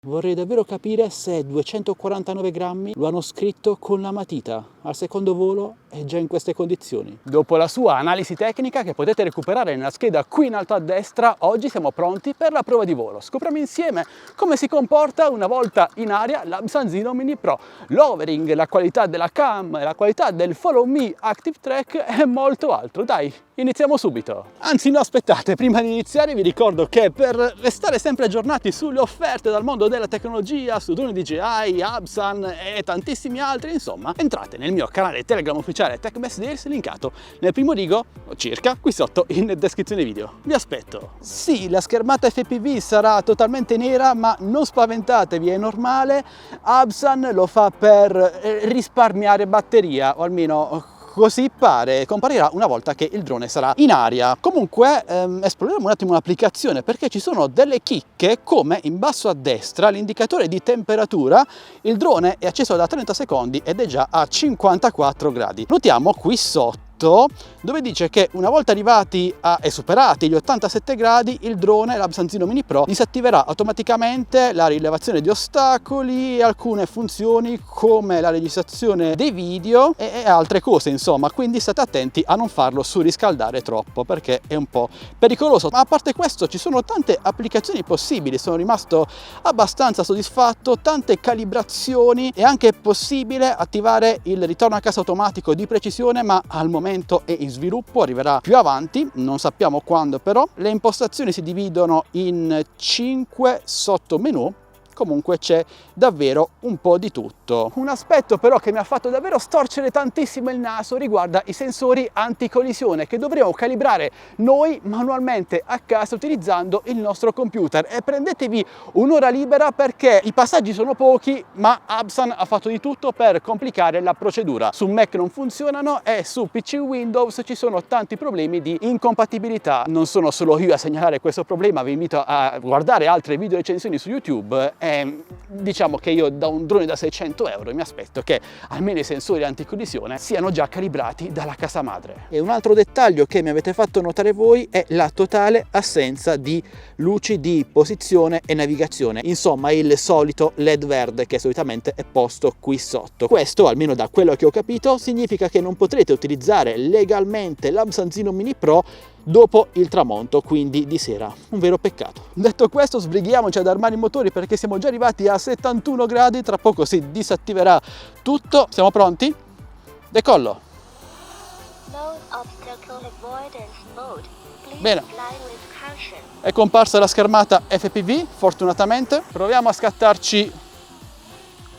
Vorrei davvero capire se 249 grammi lo hanno scritto con la matita al secondo volo e già in queste condizioni. Dopo la sua analisi tecnica, che potete recuperare nella scheda qui in alto a destra, oggi siamo pronti per la prova di volo. Scopriamo insieme come si comporta una volta in aria l'Absanzino Mini Pro. L'overing, la qualità della cam, la qualità del Follow Me Active Track e molto altro. Dai, iniziamo subito. Anzi no, aspettate, prima di iniziare vi ricordo che per restare sempre aggiornati sulle offerte dal mondo della tecnologia, su droni DJI, Absan e tantissimi altri, insomma, entrate nel mio canale Telegram ufficiale TechBest Deals, linkato nel primo rigo, o circa, qui sotto in descrizione video. Vi aspetto. Sì, la schermata FPV sarà totalmente nera, ma non spaventatevi, è normale. Absan lo fa per risparmiare batteria, o almeno così pare, comparirà una volta che il drone sarà in aria. Comunque esploriamo un attimo l'applicazione, perché ci sono delle chicche, come in basso a destra l'indicatore di temperatura. Il drone è acceso da 30 secondi ed è già a 54 gradi. Notiamo qui sotto dove dice che una volta arrivati e superati gli 87 gradi, il drone, l'Absanzino Mini Pro, disattiverà automaticamente la rilevazione di ostacoli e alcune funzioni come la registrazione dei video e altre cose, insomma, quindi state attenti a non farlo surriscaldare troppo, perché è un po' pericoloso. Ma a parte questo ci sono tante applicazioni possibili, sono rimasto abbastanza soddisfatto, tante calibrazioni, è anche possibile attivare il ritorno a casa automatico di precisione, ma al momento è in sviluppo, arriverà più avanti, non sappiamo quando però. Le impostazioni si dividono in 5 sottomenu. Comunque c'è davvero un po' di tutto. Un aspetto però che mi ha fatto davvero storcere tantissimo il naso riguarda i sensori anticollisione, che dovremo calibrare noi manualmente a casa utilizzando il nostro computer. E prendetevi un'ora libera, perché i passaggi sono pochi, ma Absan ha fatto di tutto per complicare la procedura. Su Mac non funzionano e su PC Windows ci sono tanti problemi di incompatibilità. Non sono solo io a segnalare questo problema, vi invito a guardare altre video recensioni su YouTube. Diciamo che io da un drone da 600 euro mi aspetto che almeno i sensori anticollisione siano già calibrati dalla casa madre. E un altro dettaglio che mi avete fatto notare voi è la totale assenza di luci di posizione e navigazione, insomma il solito LED verde che solitamente è posto qui sotto. Questo, almeno da quello che ho capito, significa che non potrete utilizzare legalmente l'Absanzino Mini Pro dopo il tramonto, quindi di sera. Un vero peccato. Detto questo, sbrighiamoci ad armare i motori, perché siamo già arrivati a 71 gradi, tra poco si disattiverà tutto. Siamo pronti? Decollo. Bene, è comparsa la schermata FPV, fortunatamente. Proviamo a scattarci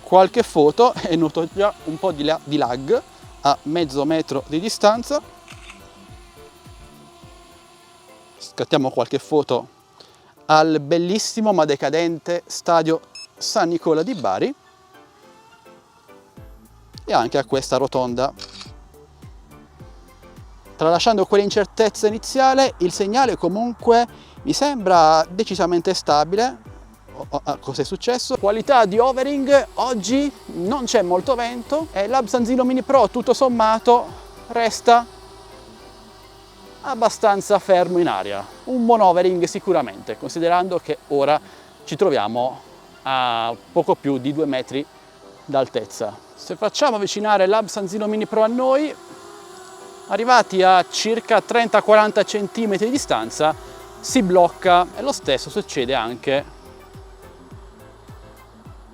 qualche foto e noto già un po' di lag a mezzo metro di distanza. Scattiamo qualche foto al bellissimo ma decadente stadio San Nicola di Bari e anche a questa rotonda. Tralasciando quell'incertezza iniziale, il segnale comunque mi sembra decisamente stabile. Cos'è successo? Qualità di overing, oggi non c'è molto vento e l'Absanzino Mini Pro tutto sommato resta abbastanza fermo in aria. Un buon overing sicuramente, considerando che ora ci troviamo a poco più di 2 metri d'altezza. Se facciamo avvicinare l'Absanzino Mini Pro a noi, arrivati a circa 30-40 cm di distanza, si blocca, e lo stesso succede anche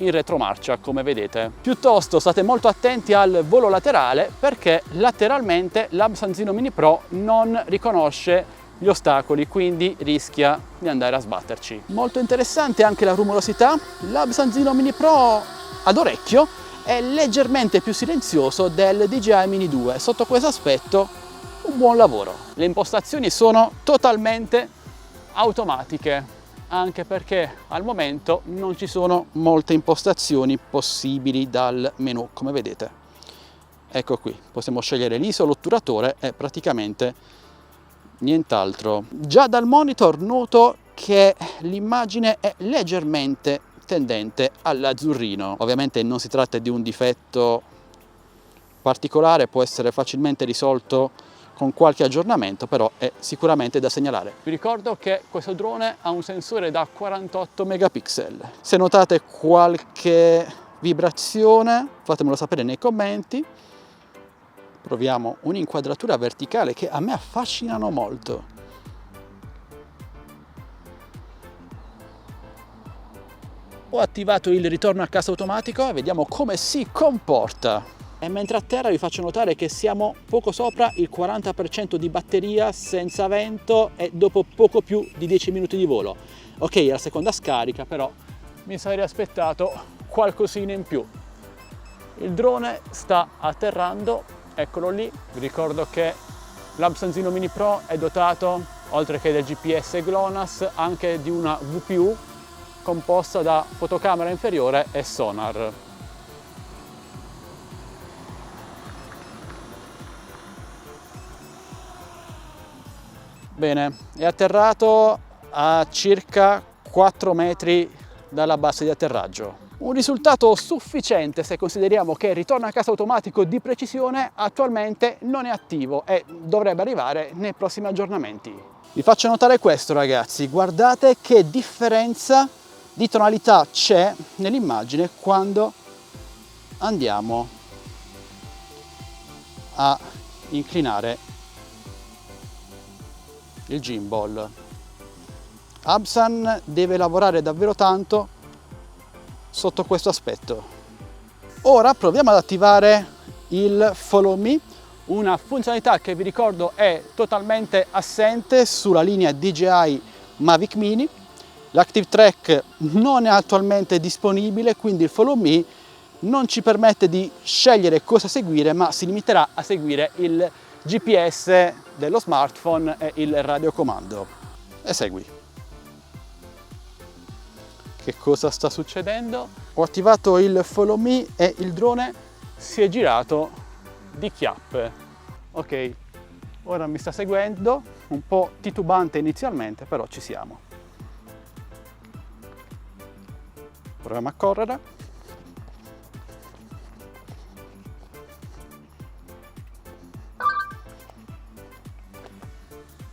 in retromarcia, come vedete. Piuttosto state molto attenti al volo laterale, perché lateralmente l'Absanzino Mini Pro non riconosce gli ostacoli, quindi rischia di andare a sbatterci. Molto interessante anche la rumorosità. L'Absanzino Mini Pro ad orecchio è leggermente più silenzioso del DJI Mini 2. Sotto questo aspetto un buon lavoro. Le impostazioni sono totalmente automatiche, anche perché al momento non ci sono molte impostazioni possibili dal menu, come vedete. Ecco qui, possiamo scegliere l'ISO, l'otturatore e praticamente nient'altro. Già dal monitor noto che l'immagine è leggermente tendente all'azzurrino. Ovviamente non si tratta di un difetto particolare, può essere facilmente risolto con qualche aggiornamento, però è sicuramente da segnalare. Vi ricordo che questo drone ha un sensore da 48 megapixel. Se notate qualche vibrazione, fatemelo sapere nei commenti. Proviamo un'inquadratura verticale che a me affascinano molto. Ho attivato il ritorno a casa automatico e vediamo come si comporta. E mentre a terra vi faccio notare che siamo poco sopra il 40% di batteria senza vento e dopo poco più di 10 minuti di volo. Ok, è la seconda scarica, però mi sarei aspettato qualcosina in più. Il drone sta atterrando, eccolo lì. Vi ricordo che l'Absanzino Mini Pro è dotato, oltre che del GPS GLONASS, anche di una VPU composta da fotocamera inferiore e sonar. Bene, è atterrato a circa 4 metri dalla base di atterraggio. Un risultato sufficiente se consideriamo che il ritorno a casa automatico di precisione attualmente non è attivo e dovrebbe arrivare nei prossimi aggiornamenti. Vi faccio notare questo, ragazzi, guardate che differenza di tonalità c'è nell'immagine quando andiamo a inclinare il gimbal. Absan deve lavorare davvero tanto sotto questo aspetto. Ora proviamo ad attivare il Follow Me, una funzionalità che vi ricordo è totalmente assente sulla linea DJI Mavic Mini. L'Active Track non è attualmente disponibile, quindi il Follow Me non ci permette di scegliere cosa seguire, ma si limiterà a seguire il GPS dello smartphone e il radiocomando. E segui. Che cosa sta succedendo? Ho attivato il Follow Me e il drone si è girato di chiappe. Ok, ora mi sta seguendo, un po' titubante inizialmente, però ci siamo. Proviamo a correre.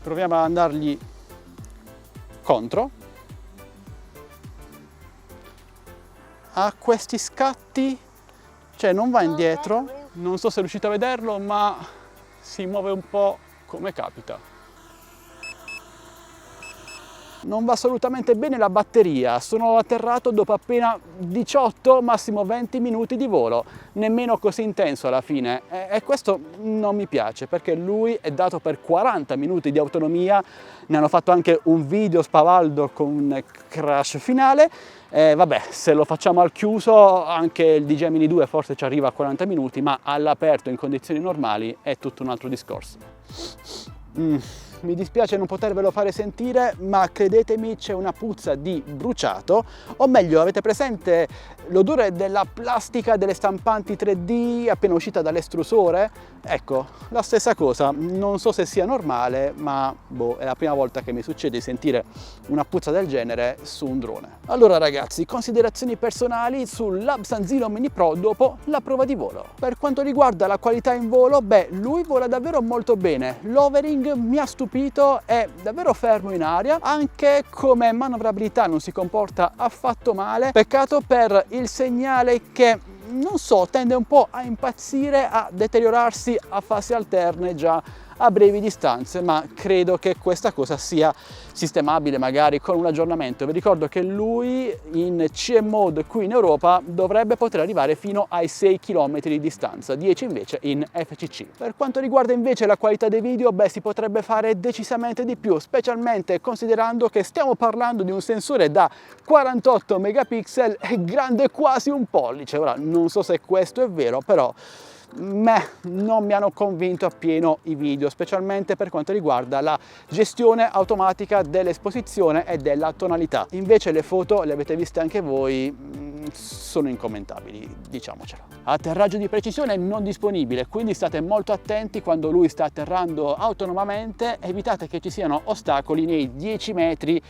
Proviamo ad andargli contro. Ha questi scatti, cioè non va indietro, non so se riuscite a vederlo, ma si muove un po' come capita. Non va assolutamente bene la batteria, sono atterrato dopo appena 18, massimo 20 minuti di volo, nemmeno così intenso alla fine, e questo non mi piace perché lui è dato per 40 minuti di autonomia, ne hanno fatto anche un video spavaldo con un crash finale, vabbè, se lo facciamo al chiuso anche il DJI Mini 2 forse ci arriva a 40 minuti, ma all'aperto in condizioni normali è tutto un altro discorso. Mi dispiace non potervelo fare sentire, ma credetemi c'è una puzza di bruciato, o meglio, avete presente l'odore della plastica delle stampanti 3D appena uscita dall'estrusore? Ecco, la stessa cosa, non so se sia normale, ma boh, è la prima volta che mi succede di sentire una puzza del genere su un drone. Allora ragazzi, considerazioni personali sull'Absanzino Mini Pro dopo la prova di volo. Per quanto riguarda la qualità in volo, beh, lui vola davvero molto bene, l'overing mi ha stupito, è davvero fermo in aria, anche come manovrabilità non si comporta affatto male, peccato per il segnale che non so, tende un po' a impazzire, a deteriorarsi a fasi alterne già a brevi distanze, ma credo che questa cosa sia sistemabile magari con un aggiornamento. Vi ricordo che lui in CE mode qui in Europa dovrebbe poter arrivare fino ai 6 km di distanza, 10 invece in FCC. Per quanto riguarda invece la qualità dei video, beh, si potrebbe fare decisamente di più, specialmente considerando che stiamo parlando di un sensore da 48 megapixel e grande quasi un pollice. Ora non so se questo è vero, però non mi hanno convinto appieno i video, specialmente per quanto riguarda la gestione automatica dell'esposizione e della tonalità. Invece le foto, le avete viste anche voi, sono incommentabili, diciamocelo. Atterraggio di precisione non disponibile, quindi state molto attenti quando lui sta atterrando autonomamente, evitate che ci siano ostacoli nei 10 metri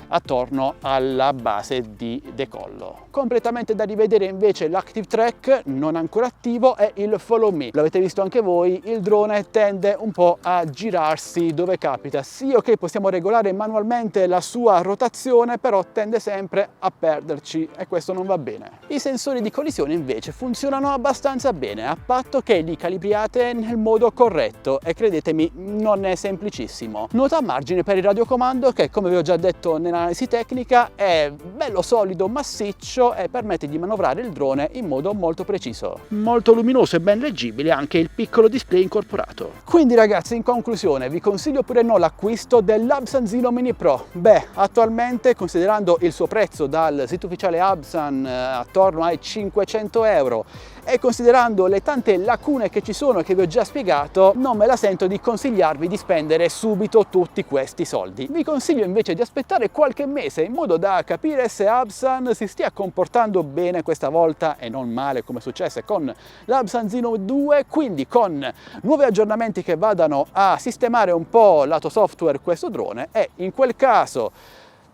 attorno alla base di decollo. Completamente da rivedere invece l'Active Track, non ancora attivo, è il Follow Me. L'avete visto anche voi, il drone tende un po' a girarsi dove capita. Sì, ok, possiamo regolare manualmente la sua rotazione, però tende sempre a perderci e questo non va bene. I sensori di collisione invece funzionano abbastanza bene, a patto che li calibriate nel modo corretto, e credetemi, non è semplicissimo. Nota a margine per il radiocomando che, come vi ho già detto nell'analisi tecnica, è bello solido, massiccio e permette di manovrare il drone in modo molto preciso. Molto luminoso e ben leggibile anche il piccolo display incorporato. Quindi ragazzi, in conclusione, vi consiglio pure no l'acquisto del Labsan Zino Mini Pro. Beh, attualmente, considerando il suo prezzo dal sito ufficiale Absan attorno ai 500 euro, e considerando le tante lacune che ci sono e che vi ho già spiegato, non me la sento di consigliarvi di spendere subito tutti questi soldi. Vi consiglio invece di aspettare qualche mese in modo da capire se Absan si stia comportando bene questa volta e non male come successe con l'Absan Zino 2, quindi con nuovi aggiornamenti che vadano a sistemare un po' lato software questo drone, e in quel caso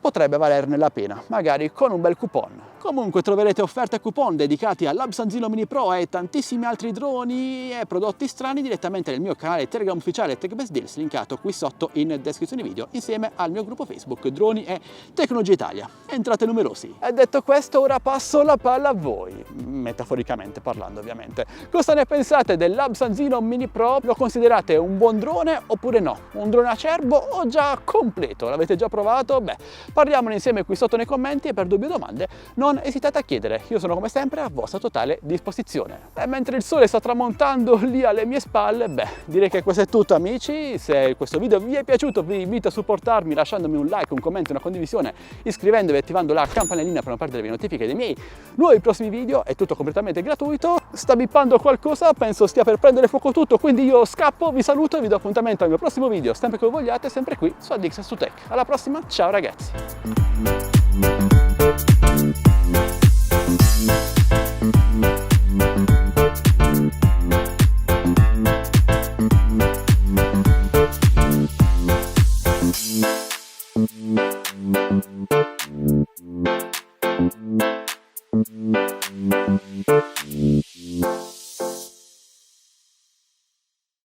potrebbe valerne la pena, magari con un bel coupon. Comunque troverete offerte e coupon dedicati all'Absan Zino Mini Pro e tantissimi altri droni e prodotti strani direttamente nel mio canale Telegram ufficiale TechBest Deals, linkato qui sotto in descrizione video, insieme al mio gruppo Facebook Droni e Tecnologia Italia. Entrate numerosi. E detto questo, ora passo la palla a voi, metaforicamente parlando ovviamente. Cosa ne pensate dell'Absan Zino Mini Pro? Lo considerate un buon drone oppure no? Un drone acerbo o già completo? L'avete già provato? Beh, parliamone insieme qui sotto nei commenti, e per dubbi o domande non esitate a chiedere, io sono come sempre a vostra totale disposizione. E mentre il sole sta tramontando lì alle mie spalle, beh, direi che questo è tutto amici. Se questo video vi è piaciuto vi invito a supportarmi lasciandomi un like, un commento, una condivisione, iscrivendovi e attivando la campanellina per non perdervi notifiche dei miei nuovi prossimi video. È tutto completamente gratuito. Sta bippando qualcosa, penso stia per prendere fuoco tutto, quindi io scappo, vi saluto e vi do appuntamento al mio prossimo video, sempre che vogliate, sempre qui su Addixx2Tech. Alla prossima, ciao ragazzi!